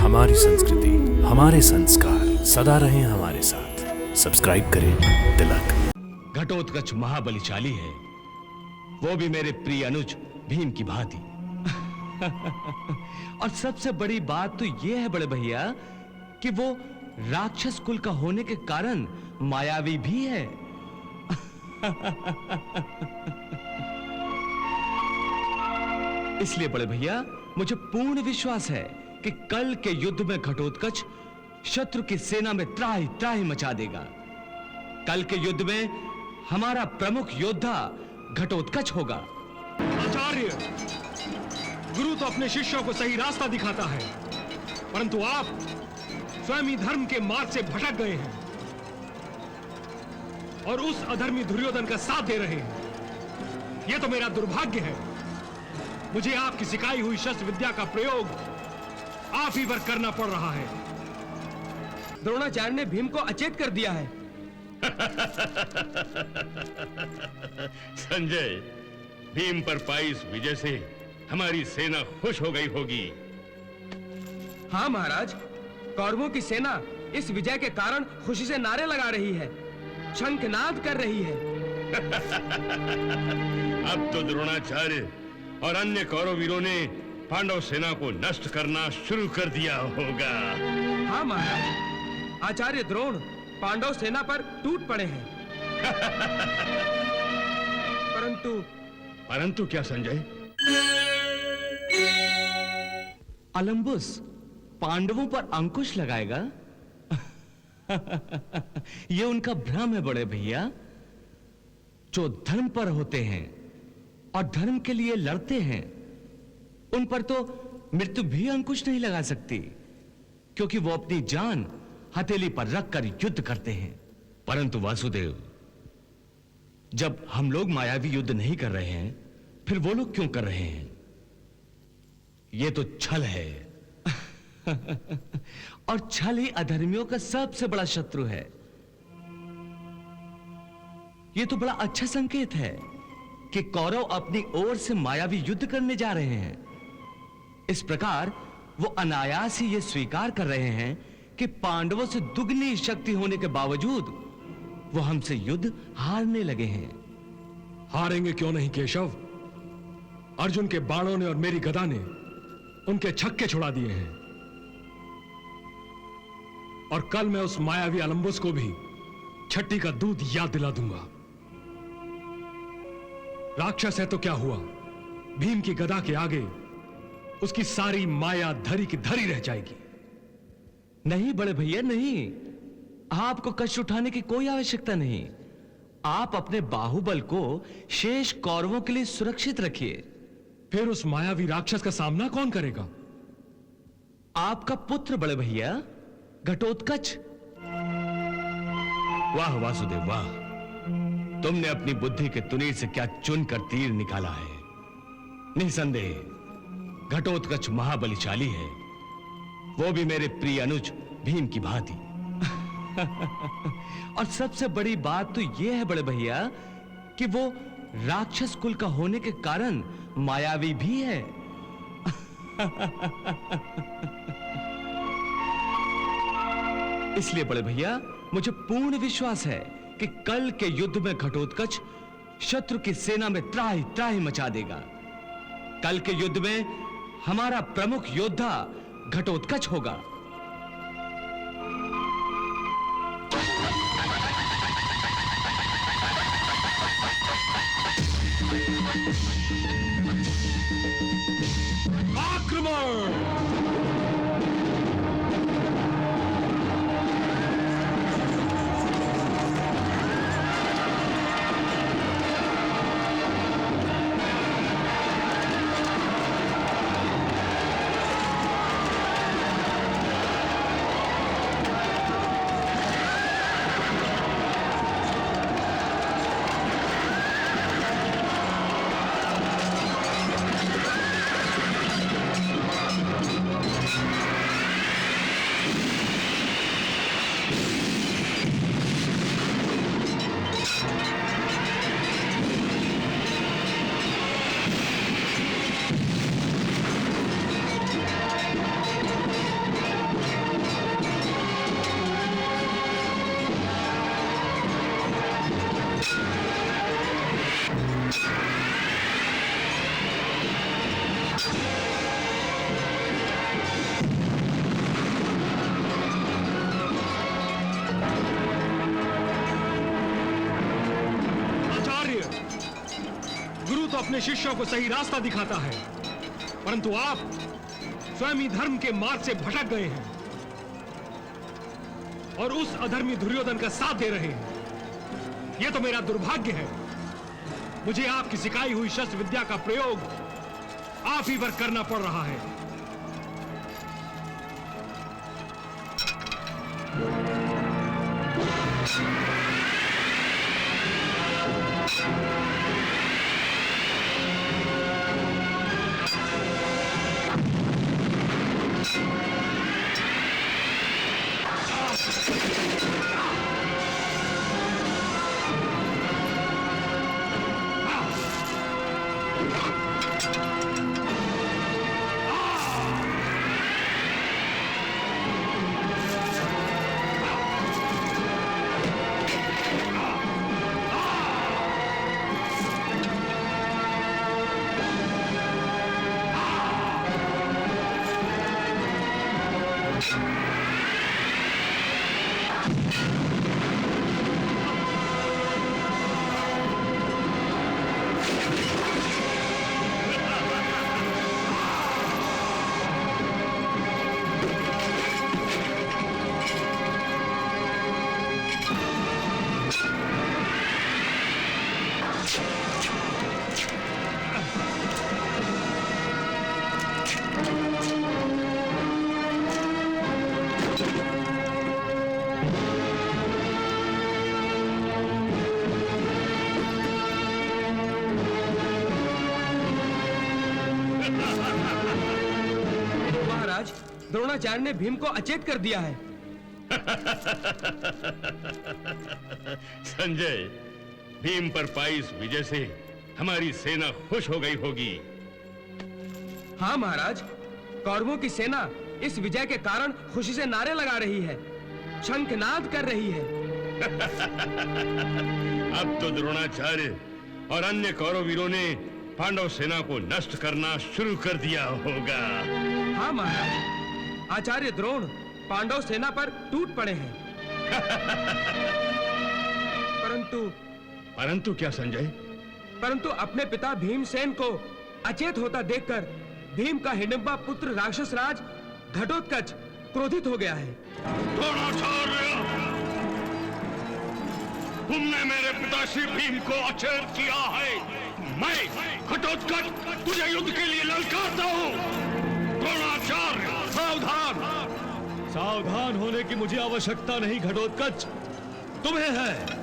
हमारी संस्कृति, हमारे संस्कार सदा रहें हमारे साथ। सब्सक्राइब करें तिलक। घटोत्कच महाबलिशाली है, वो भी मेरे प्रिय अनुज भीम की भांति। और सबसे बड़ी बात तो यह है बड़े भैया कि वो राक्षस कुल का होने के कारण मायावी भी है। इसलिए बड़े भैया मुझे पूर्ण विश्वास है कि कल के युद्ध में घटोत्कच शत्रु की सेना में त्राहि त्राहि मचा देगा। कल के युद्ध में हमारा प्रमुख योद्धा घटोत्कच होगा। आचार्य, गुरु तो अपने शिष्यों को सही रास्ता दिखाता है, परंतु आप स्वयं ही धर्म के मार्ग से भटक गए हैं और उस अधर्मी दुर्योधन का साथ दे रहे हैं। यह तो मेरा दुर्भाग्य है। मुझे आपकी सिखाई हुई शस्त्र विद्या का प्रयोग आप ही पर करना पड़ रहा है। द्रोणाचार्य ने भीम को अचेत कर दिया है। संजय, भीम पर पाई इस विजय से हमारी सेना खुश हो गई होगी। हाँ महाराज, कौरवों की सेना इस विजय के कारण खुशी से नारे लगा रही है, शंखनाद कर रही है। अब तो द्रोणाचार्य और अन्य कौरव वीरों ने पांडव सेना को नष्ट करना शुरू कर दिया होगा। हाँ महाराज, आचार्य द्रोण पांडव सेना पर टूट पड़े हैं। परंतु क्या संजय? अलम्बुस पांडवों पर अंकुश लगाएगा? यह उनका भ्रम है बड़े भैया। जो धर्म पर होते हैं और धर्म के लिए लड़ते हैं, उन पर तो मृत्यु भी अंकुश नहीं लगा सकती, क्योंकि वो अपनी जान हथेली पर रखकर युद्ध करते हैं। परंतु वासुदेव, जब हम लोग मायावी युद्ध नहीं कर रहे हैं, फिर वो लोग क्यों कर रहे हैं? ये तो छल है। और छल ही अधर्मियों का सबसे बड़ा शत्रु है। यह तो बड़ा अच्छा संकेत है कि कौरव अपनी ओर से मायावी युद्ध करने जा रहे हैं। इस प्रकार वो अनायास ही यह स्वीकार कर रहे हैं कि पांडवों से दुगनी शक्ति होने के बावजूद वो हमसे युद्ध हारने लगे हैं। हारेंगे क्यों नहीं केशव? अर्जुन के बाणों ने और मेरी गदा ने उनके छक्के छुड़ा दिए हैं। और कल मैं उस मायावी अलम्बुस को भी छठी का दूध याद दिला दूंगा। राक्षस है तो क्या हुआ, भीम की गदा के आगे उसकी सारी माया धरी की धरी रह जाएगी। नहीं बड़े भैया, नहीं, आपको कष्ट उठाने की कोई आवश्यकता नहीं। आप अपने बाहुबल को शेष कौरवों के लिए सुरक्षित रखिए। फिर उस मायावी राक्षस का सामना कौन करेगा? आपका पुत्र बड़े भैया, घटोत्कच। वाह वासुदेव वाह, तुमने अपनी बुद्धि के तुनीर से क्या चुनकर तीर निकाला है। निसंदेह घटोत्कच महाबलिशाली है, वो भी मेरे प्रिय अनुज भीम की भांति। और सबसे बड़ी बात तो यह है बड़े भैया कि वो राक्षस कुल का होने के कारण मायावी भी है। इसलिए बड़े भैया मुझे पूर्ण विश्वास है कि कल के युद्ध में घटोत्कच शत्रु की सेना में त्राहि त्राहि मचा देगा। कल के युद्ध में हमारा प्रमुख योद्धा घटोत्कच होगा। आक्रमण! अपने शिष्यों को सही रास्ता दिखाता है, परंतु आप स्वयं ही धर्म के मार्ग से भटक गए हैं और उस अधर्मी दुर्योधन का साथ दे रहे हैं। यह तो मेरा दुर्भाग्य है। मुझे आपकी सिखाई हुई शस्त्र विद्या का प्रयोग आप ही पर करना पड़ रहा है। द्रोणाचार्य ने भीम को अचेत कर दिया है। संजय, भीम पर पाई इस विजय से हमारी सेना खुश हो गई होगी। हाँ महाराज, कौरवों की सेना इस विजय के कारण खुशी से नारे लगा रही है, शंखनाद कर रही है। अब तो द्रोणाचार्य और अन्य कौरव वीरों ने पांडव सेना को नष्ट करना शुरू कर दिया होगा। हाँ महाराज, आचार्य द्रोण पांडव सेना पर टूट पड़े हैं। परंतु क्या संजय? परंतु अपने पिता भीमसेन को अचेत होता देखकर भीम का हिडिंबा पुत्र राक्षस राज घटोत्कच क्रोधित हो गया है। द्रोणाचार्य, तुमने मेरे पिताश्री भीम को अचेत किया है। मैं घटोत्कच तुझे युद्ध के लिए ललकारता हूँ। द्रोणाचार्य, सावधान। सावधान होने की मुझे आवश्यकता नहीं घटोत्कच, तुम्हें है।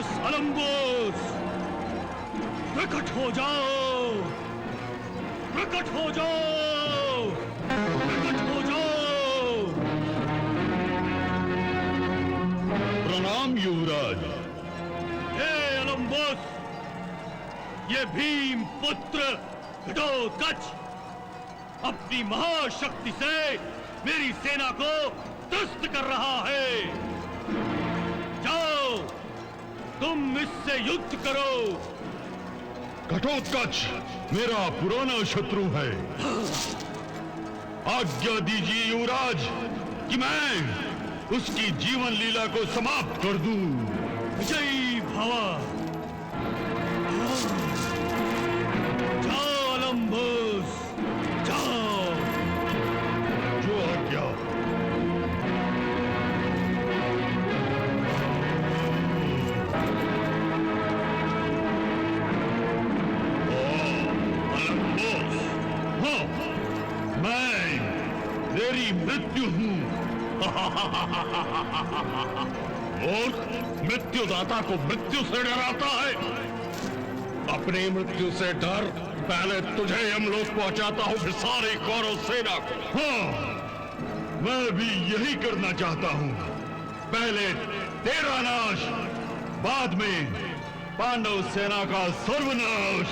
अलम्बोस, प्रकट हो जाओ, प्रकट हो जाओ, प्रकट हो जाओ। प्रणाम युवराज। हे अलम्बोस, ये भीम पुत्र घटोत्कच अपनी महाशक्ति से मेरी सेना को त्रस्त कर रहा है। जाओ, तुम इससे युद्ध करो। घटोत्कच मेरा पुराना शत्रु है। आज्ञा दीजिए युवराज कि मैं उसकी जीवन लीला को समाप्त कर दूं। विजयी भव। जाओ अलम्बोस, जाओ। जो आज्ञा। अलम्बोस, हाँ, मैं तेरी मृत्यु हूं। और मृत्युदाता को मृत्यु से डराता है। अपनी मृत्यु से डर, पहले तुझे यमलोक पहुंचाता हूं, फिर सारी कौरव सेना को। हाँ, मैं भी यही करना चाहता हूं। पहले तेरा नाश, बाद में पांडव सेना का सर्वनाश।